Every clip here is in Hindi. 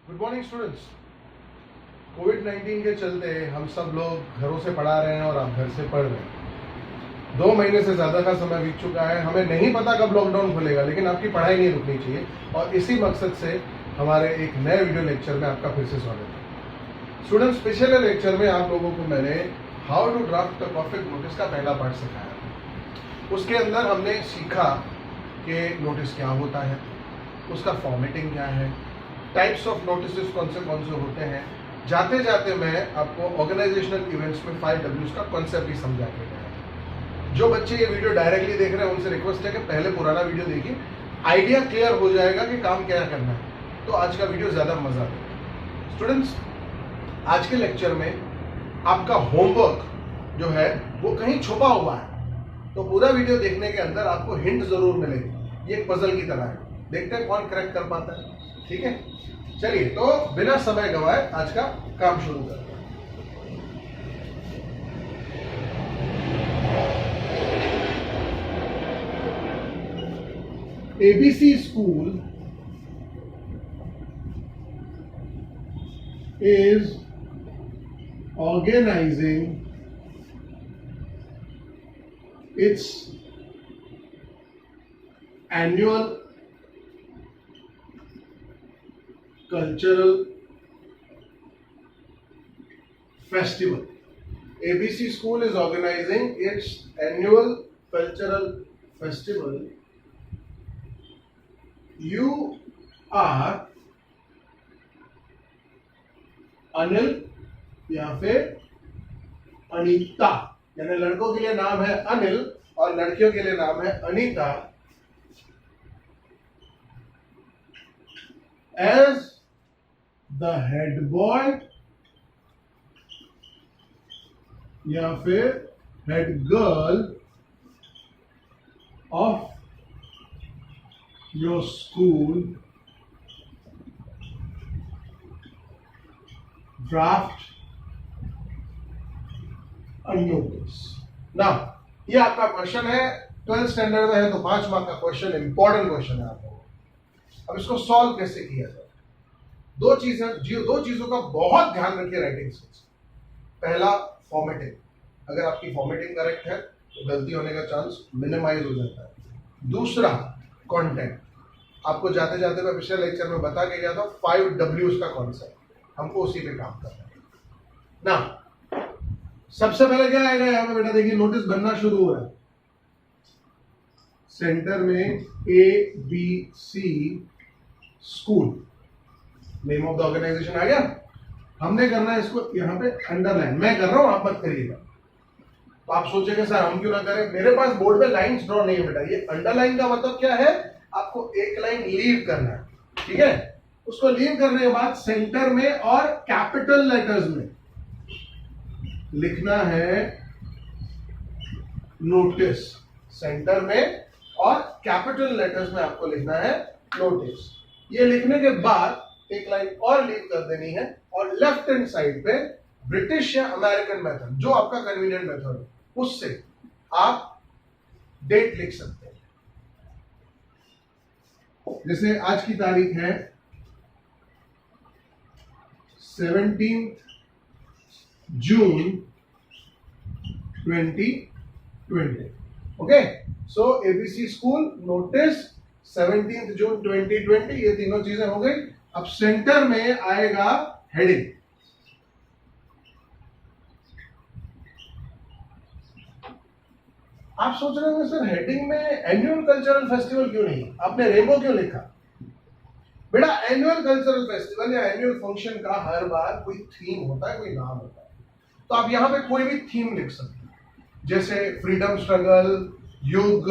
Good morning students. कोविड-19 के चलते हम सब लोग घरों से पढ़ा रहे हैं और आप घर से पढ़ रहे हैं। 2 महीने से ज़्यादा का समय बीत चुका है। हमें नहीं पता कब लॉकडाउन खुलेगा, लेकिन आपकी पढ़ाई नहीं रुकनी चाहिए और इसी मकसद से हमारे एक नए वीडियो लेक्चर में आपका फिर से स्वागत है। स्टूडेंट्स, पिछले लेक्चर में आप लोगों को मैंने how to draft a perfect notice का पहला पार्ट सिखाया। उसके अंदर हमने सीखा कि नोटिस क्या होता है, उसका फॉर्मेटिंग क्या है, टाइप्स ऑफ नोटिस कौन से होते हैं। जाते जाते मैं आपको ऑर्गेनाइजेशनल इवेंट्स में 5Ws का कॉन्सेप्ट भी समझा के गया। जो बच्चे ये वीडियो डायरेक्टली देख रहे हैं उनसे रिक्वेस्ट है कि पहले पुराना वीडियो देखिए, आइडिया क्लियर हो जाएगा कि काम क्या करना है, तो आज का वीडियो ज्यादा मजा देगा। स्टूडेंट्स, आज के लेक्चर में आपका होमवर्क जो है वो कहीं छुपा हुआ है, तो पूरा वीडियो देखने के अंदर आपको हिंट जरूर मिलेगी। ये एक पजल की तरह है, देखते हैं कौन क्रैक कर पाता है। ठीक है, चलिए तो बिना समय गवाए आज का काम शुरू करते हैं। ABC school is organizing its annual cultural festival. ABC School is organizing its annual cultural festival. You are Anil या फिर अनीता, यानी लड़कों के लिए नाम है अनिल और लड़कियों के लिए नाम है Anita, as the head boy या फिर head girl of your school draft a notice. Now ये आपका क्वेश्चन है, 12th स्टैंडर्ड में है तो 5 मार्क का क्वेश्चन, इंपॉर्टेंट क्वेश्चन है आप लोगों को। अब इसको सॉल्व कैसे किया जाए? दो चीजों का बहुत ध्यान रखिए राइटिंग स्किल्स। पहला, फॉर्मेटिंग। अगर आपकी फॉर्मेटिंग करेक्ट है तो गलती होने का चांस मिनिमाइज हो जाता है। दूसरा, कंटेंट। आपको जाते जाते मैं पिछले लेक्चर में बता के गया था 5Ws का कॉन्सेप्ट, हमको उसी पे काम करना है ना। सबसे पहले क्या आएगा यहाँ पे बेटा, देखिए नोटिस बनना शुरू हो रहा है। सेंटर में ABC school, name of the organisation आ गया। हमने करना है इसको यहाँ पे अंडरलाइन, मैं कर रहा हूं, आप मत करिएगा। तो आप सोचेंगे सर हम क्यों ना करें, मेरे पास बोर्ड पे लाइंस ड्रॉ नहीं है बेटा। ये अंडरलाइन का मतलब क्या है, आपको एक लाइन लीव करना है, ठीक है। उसको लीव करने के बाद सेंटर में और कैपिटल लेटर्स में लिखना है नोटिस। सेंटर में और कैपिटल लेटर्स में आपको लिखना है नोटिस। ये लिखने के बाद एक लाइन और लीव कर देनी है और लेफ्ट हैंड साइड पे ब्रिटिश या अमेरिकन मेथड, जो आपका कन्वीनियंट मेथड है, उससे आप डेट लिख सकते हैं। जैसे आज की तारीख है 17 जून 2020। ओके, सो एबीसी स्कूल नोटिस 17 जून 2020, ये तीनों चीजें हो गई। अब सेंटर में आएगा हेडिंग। आप सोच रहे होंगे सर हेडिंग में एनुअल कल्चरल फेस्टिवल क्यों नहीं, आपने रेनबो क्यों लिखा? बेटा, एनुअल कल्चरल फेस्टिवल या एनुअल फंक्शन का हर बार कोई थीम होता है, कोई नाम होता है। तो आप यहां पे कोई भी थीम लिख सकते हैं, जैसे फ्रीडम स्ट्रगल, युग।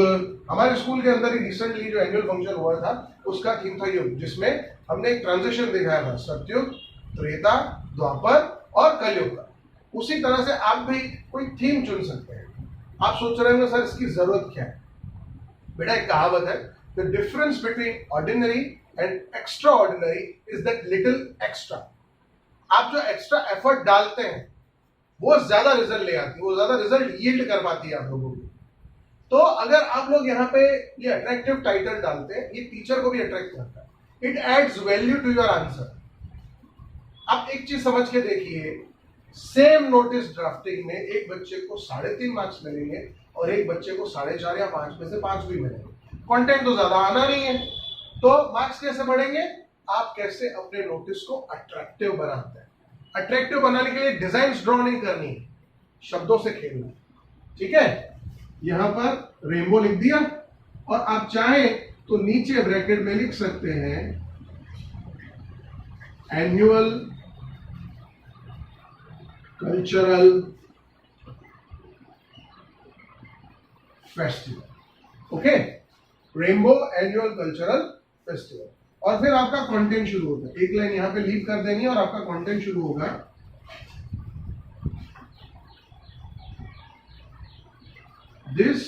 हमारे स्कूल के अंदर ही रिसेंटली जो एनुअल फंक्शन हुआ था उसका थीम था युग, जिसमें हमने एक ट्रांजिशन दिखाया था, सतयुग, त्रेता, द्वापर और कलयुग का। उसी तरह से आप भी कोई थीम चुन सकते हैं। आप सोच रहे होंगे सर इसकी जरूरत क्या है? बेटा, एक कहावत है, the difference between ordinary and extra ordinary is that little extra. आप जो एक्स्ट्रा एफर्ट डालते हैं वो ज्यादा रिजल्ट ले आती है, वो ज्यादा रिजल्ट यील्ड कर पाती है आप लोगों को। तो अगर आप लोग यहाँ पे ये अट्रैक्टिव टाइटल डालते हैं, ये टीचर को भी अट्रैक्ट करता है, it adds value to your answer. आप एक चीज समझ के देखिए, सेम नोटिस ड्राफ्टिंग में एक बच्चे को 3.5 मार्क्स मिलेंगे और एक बच्चे को 4.5 या 5 में से 5 भी मिलेंगे। कंटेंट तो ज्यादा आना नहीं है, तो मार्क्स कैसे बढ़ेंगे? आप कैसे अपने नोटिस को अट्रैक्टिव बनाते हैं। अट्रैक्टिव बनाने के लिए डिजाइन ड्रॉ नहीं करनी, शब्दों से खेलना। ठीक है, यहां पर रेनबो लिख दिया और आप चाहें तो नीचे ब्रैकेट में लिख सकते हैं annual cultural festival. Okay, rainbow annual cultural festival. और फिर आपका कंटेंट शुरू होता है। एक लाइन यहां पे लीव कर देनी और आपका कंटेंट शुरू होगा। दिस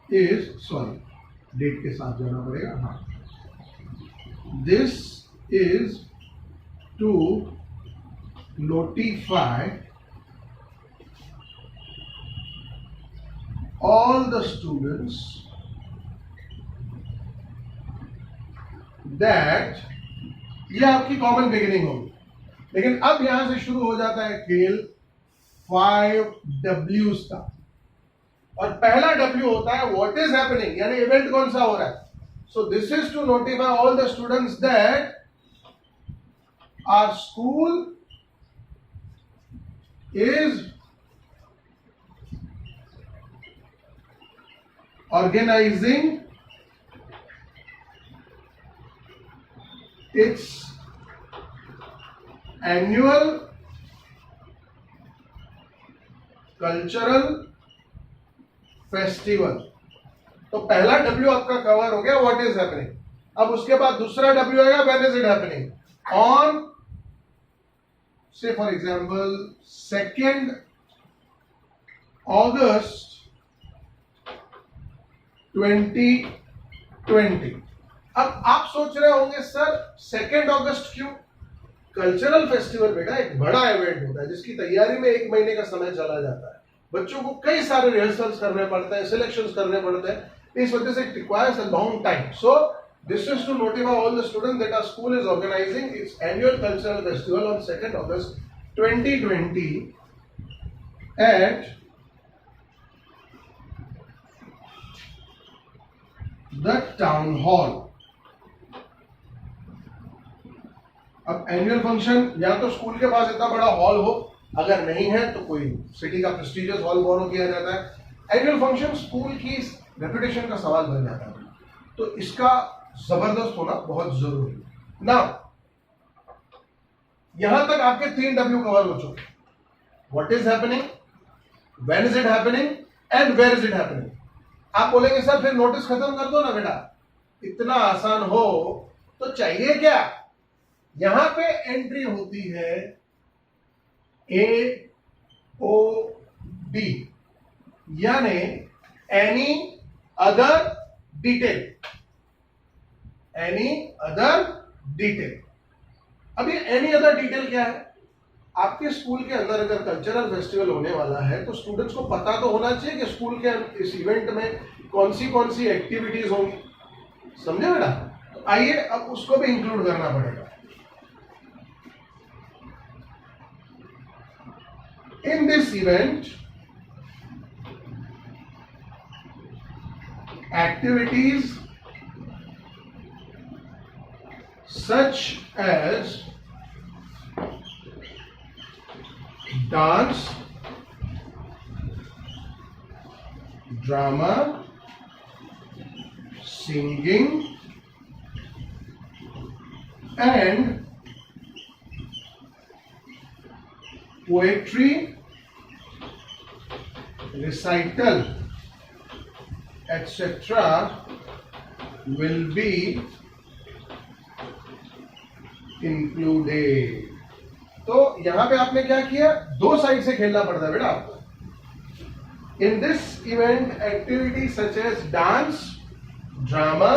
इज, सॉरी डेट के साथ जाना पड़ेगा, हाँ, this is to notify all the students that, ये आपकी कॉमन बिगिनिंग होगी। लेकिन अब यहां से शुरू हो जाता है खेल 5 W's का, और पहला W होता है व्हाट इज हैपनिंग, यानी इवेंट कौन सा हो रहा है। So this is to notify all the students that our school is organizing its annual cultural festival। तो पहला W आपका कवर हो गया, व्हाट इज हैपनिंग। अब उसके बाद दूसरा W आएगा, when is it happening, on से फॉर एग्जांपल 2 August 2020। अब आप सोच रहे होंगे सर 2 अगस्त क्यों? कल्चरल फेस्टिवल बेटा एक बड़ा इवेंट होता है जिसकी तैयारी में 1 महीने का समय चला जाता है। बच्चों को कई सारे रिहर्सल्स करने पड़ते हैं, सिलेक्शंस करने पड़ते हैं, इस वजह से it requires a long time. So this is to notify all the students that our school is organizing its annual cultural festival on 2 August 2020 at the town hall. अब एनुअल फंक्शन या तो स्कूल के पास इतना बड़ा हॉल हो, अगर नहीं है तो कोई सिटी का प्रेस्टिजियस हॉल बोरो किया जाता है। एनुअल फंक्शन स्कूल की रेपुटेशन का सवाल बन जाता है, तो इसका जबरदस्त होना बहुत जरूरी है ना। यहां तक आपके 3 W कवर हो चुके, what is happening, when is it happening and where is it happening. आप बोलेंगे सर फिर नोटिस खत्म कर दो ना बेटा, इतना आसान हो तो चाहिए क्या। यहां पे एंट्री होती है AOD, यानी any other detail, any other detail. अब ये एनी अदर डिटेल क्या है? आपके स्कूल के अंदर अगर कल्चरल फेस्टिवल होने वाला है तो स्टूडेंट्स को पता तो होना चाहिए कि स्कूल के इस इवेंट में कौन सी एक्टिविटीज होंगी, समझे बेटा। तो आइए अब उसको भी इंक्लूड करना पड़ेगा। In this event activities such as dance, drama, singing, and poetry recital, etc. will be included। तो यहां पे आपने क्या किया, 2 साइड से खेलना पड़ता है बेटा आपको। In this event activity such as dance, drama,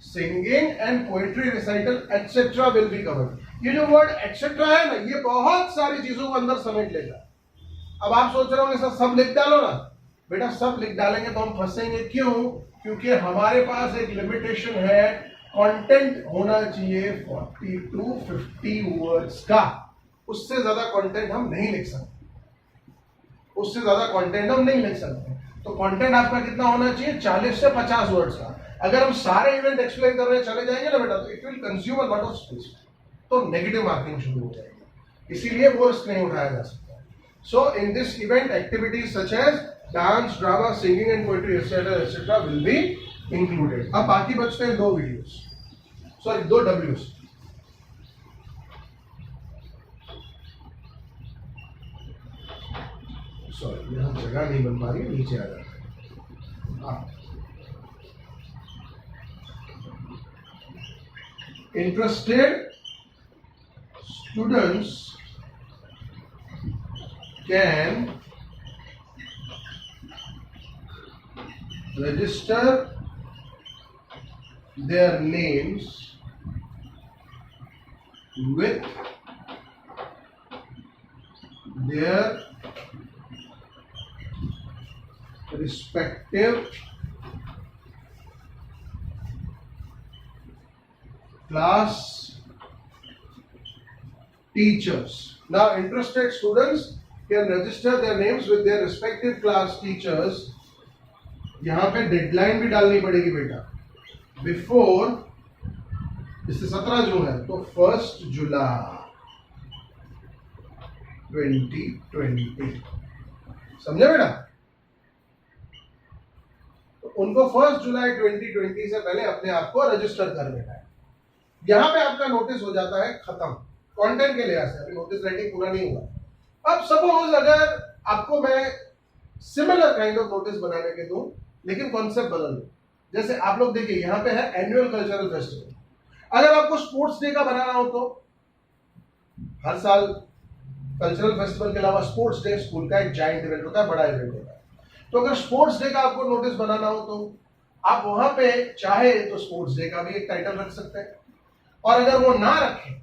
singing and poetry recital etcetera will be covered. ये जो वर्ड एटसेट्रा है ना, ये बहुत सारी चीजों को अंदर समेट लेगा। अब आप सोच रहे होंगे सर सब लिख डालो ना, बेटा सब लिख डालेंगे तो हम फंसेंगे। क्यों? क्योंकि हमारे पास एक लिमिटेशन है, कंटेंट होना चाहिए 40 to 50 वर्ड्स का। उससे ज्यादा कंटेंट हम नहीं लिख सकते, उससे ज्यादा कंटेंट हम नहीं लिख सकते। तो कंटेंट आपका कितना होना चाहिए? 40 से 50 वर्ड्स का। अगर हम सारे इवेंट एक्सप्लेन कर रहे चले जाएंगे ना बेटा, तो it will consume a lot of space, तो नेगेटिव मार्किंग शुरू हो जाएगी। इसीलिए वो रिस्क नहीं उठाया जा सकता। So in this event activities such as dance, drama, singing and poetry etcetera will be included. अब बाकी बचते हैं 2 वीडियोस, सॉरी 2 डब्ल्यूज। सॉरी यहां जगह नहीं बन पा रही, नीचे आ जाता है। Interested students can register their names with their respective class teachers. Now interested students can register their names with their respective class teachers. यहां पे डेडलाइन भी डालनी पड़ेगी बेटा, बिफोर, इससे 17 जून है तो 1 जुलाई 2020, समझे बेटा? तो उनको 1 जुलाई 2020 से पहले अपने आप को रजिस्टर कर लेना है। यहां पे आपका नोटिस हो जाता है खत्म, कंटेंट के लिहाज से अभी नोटिस राइटिंग पूरा नहीं हुआ। अब सपोज अगर आपको मैं सिमिलर काइंड ऑफ नोटिस बनाने के दूं, लेकिन कॉन्सेप्ट बदल दूं, जैसे आप लोग देखिए यहां पे है एनुअल कल्चरल फेस्टिवल। अगर आपको स्पोर्ट्स डे का बनाना हो तो हर साल कल्चरल फेस्टिवल के अलावा स्पोर्ट्स डे स्कूल का एक जाइंट इवेंट होता है, बड़ा इवेंट होता है। तो अगर स्पोर्ट्स डे का आपको नोटिस बनाना हो तो आप वहां पे चाहे तो स्पोर्ट्स डे का भी एक टाइटल रख सकते हैं, और अगर वो ना रखें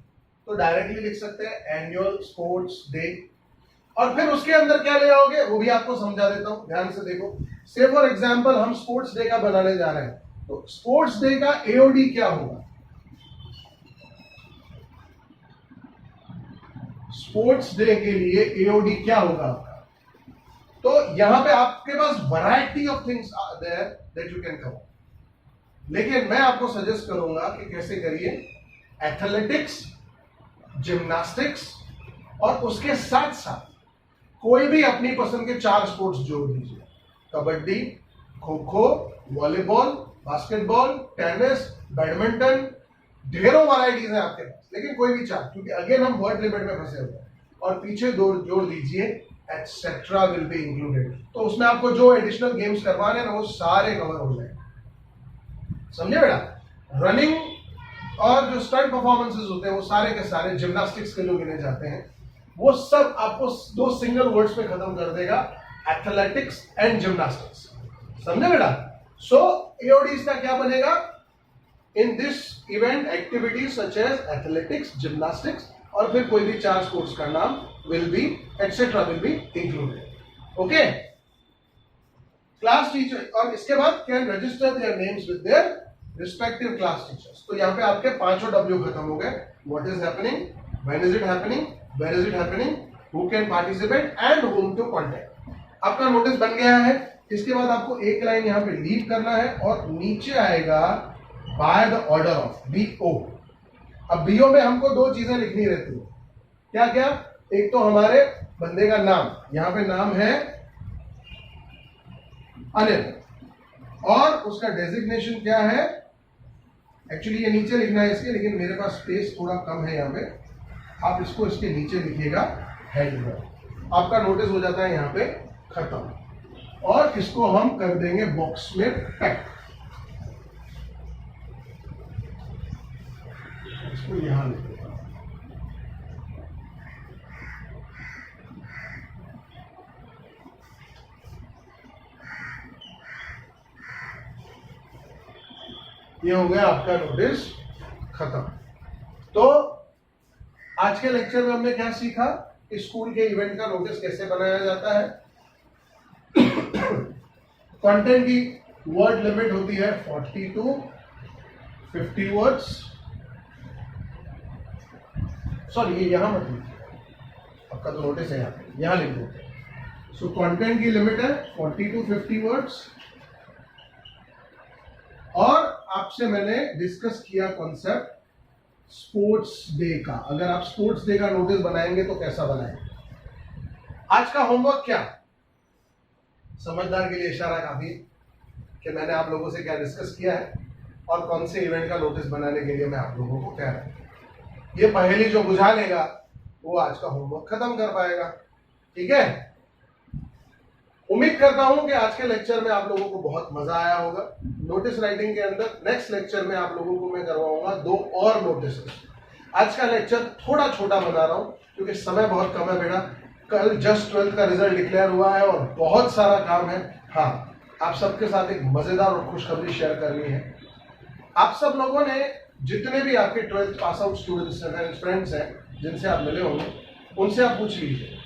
तो डायरेक्टली लिख सकते हैं एनुअल स्पोर्ट्स डे, और फिर उसके अंदर क्या ले आओगे वो भी आपको समझा देता हूं, ध्यान से देखो। से फॉर एग्जांपल हम स्पोर्ट्स डे का बनाने जा रहे हैं, तो स्पोर्ट्स डे का एओडी क्या होगा? स्पोर्ट्स डे के लिए एओडी क्या होगा आपका? तो यहां पे आपके पास variety of things are there that you can cover, लेकिन मैं आपको सजेस्ट करूंगा कि कैसे करिए, एथलेटिक्स, जिम्नास्टिक्स और उसके साथ साथ कोई भी अपनी पसंद के 4 स्पोर्ट्स जोड़ दीजिए, kabaddi, kho kho, volleyball, basketball, tennis, badminton, ढेरों वैरायटीज है आपके पास, लेकिन कोई भी 4, क्योंकि अगेन हम वर्ड लिमिट में फंसे हुए हैं। और पीछे जोड़ दीजिए एटसेट्रा विल बी इंक्लूडेड, तो उसमें आपको जो एडिशनल गेम्स करवाने हैं ना वो सारे कवर हो जाएंगे, समझे बेटा? रनिंग और जो स्टंट परफॉर्मेंसेस होते हैं वो सारे के सारे, जिम्नास्टिक्स के जो गिने जाते हैं वो सब आपको 2 सिंगल वर्ड्स में खत्म कर देगा, एथलेटिक्स एंड जिम्नास्टिक्स, समझे बेटा? सो एओडीज का क्या बनेगा? In this event activities such as athletics, gymnastics और फिर कोई भी 4 स्पोर्ट्स का नाम will be etcetera will be included. Okay, class teacher, और इसके बाद can register their names with their respective class teachers. तो यहाँ पे आपके 5 डब्ल्यू खत्म हो गए, what is happening, when is it happening, where is it happening, who can participate and whom to contact. आपका नोटिस बन गया है। इसके बाद आपको एक लाइन यहाँ पे लीव करना है और नीचे आएगा by the order of, BO। अब BO में हमको 2 चीजें लिखनी रहती है, क्या क्या? एक तो हमारे बंदे का नाम, यहाँ पे नाम है अनिल, और उसका डेजिग्नेशन क्या है? एक्चुअली ये नीचे लिखना है इसके, लेकिन मेरे पास स्पेस थोड़ा कम है यहाँ पे, आप इसको इसके नीचे लिखिएगा हेड में। आपका नोटिस हो जाता है यहाँ पे खत्म, और इसको हम कर देंगे बॉक्स में पैक। इसको यहां लिख देगा, ये हो गया आपका नोटिस खत्म। तो आज के लेक्चर में हमने क्या सीखा? स्कूल के इवेंट का नोटिस कैसे बनाया जाता है, कंटेंट की वर्ड लिमिट होती है 40 to 50 वर्ड्स, सॉरी ये यहां मत लिखिए, आपका तो नोटिस है यहाँ लिख दो। सो कंटेंट की लिमिट है 40 to 50 वर्ड्स। और आपसे मैंने डिस्कस किया कॉन्सेप्ट स्पोर्ट्स डे का। अगर आप स्पोर्ट्स डे का नोटिस बनाएंगे तो कैसा बनाएंगे? आज का होमवर्क क्या? समझदार के लिए इशारा काफी कि मैंने आप लोगों से क्या डिस्कस किया है और कौन से इवेंट का नोटिस बनाने के लिए मैं आप लोगों को कह रहा हूं। ये पहेली जो बुझा लेगा वो आज का होमवर्क खत्म कर पाएगा। ठीक है, उम्मीद करता हूं कि आज के लेक्चर में आप लोगों को बहुत मजा आया होगा। नोटिस राइटिंग के अंदर नेक्स्ट लेक्चर में आप लोगों को मैं करवाऊंगा 2 और नोटिस। आज का लेक्चर थोड़ा छोटा बना रहा हूं क्योंकि समय बहुत कम है बेटा। कल जस्ट 12th का रिजल्ट डिक्लेयर हुआ है और बहुत सारा काम है। हाँ, आप सबके साथ एक मजेदार और खुशखबरी शेयर करनी है। आप सब लोगों ने, जितने भी आपके 12th पास आउट स्टूडेंट्स हैं, फ्रेंड्स हैं जिनसे आप मिले होंगे, उनसे आप पूछ लीजिए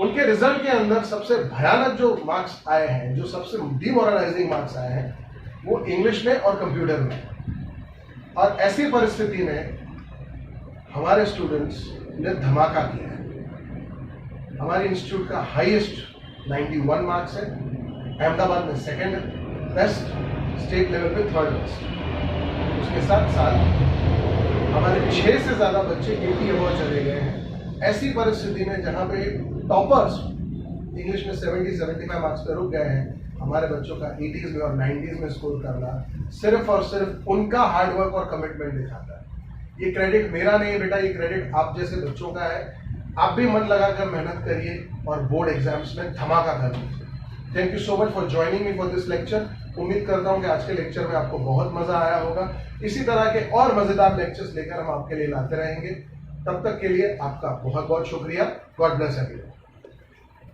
उनके रिजल्ट के अंदर सबसे भयानक जो मार्क्स आए हैं, जो सबसे डिमोरलाइजिंग मार्क्स आए हैं, वो इंग्लिश में और कंप्यूटर में। और ऐसी परिस्थिति में हमारे स्टूडेंट्स ने धमाका किया है। हमारे इंस्टीट्यूट का हाईएस्ट 91 मार्क्स है, अहमदाबाद में सेकंड बेस्ट, स्टेट लेवल पे थर्ड बेस्ट। उसके साथ साथ हमारे 6 से ज्यादा बच्चे 80 अबव चले गए हैं। ऐसी परिस्थिति में जहां पे टॉपर्स इंग्लिश में 70-75 मार्क्स पे रुक गए हैं, हमारे बच्चों का 80s में और 90s में स्कोर करना सिर्फ और सिर्फ उनका हार्डवर्क और कमिटमेंट दिखाता है। ये क्रेडिट मेरा नहीं है बेटा, ये क्रेडिट आप जैसे बच्चों का है। आप भी मन लगाकर मेहनत करिए और बोर्ड एग्जाम्स में धमाका करिए। Thank you so much for joining me for this lecture. उम्मीद करता हूं कि आज के लेक्चर में आपको बहुत मजा आया होगा। इसी तरह के और मजेदार लेक्चर्स लेकर हम आपके लिए लाते रहेंगे। तब तक के लिए आपका बहुत बहुत शुक्रिया। God bless everyone.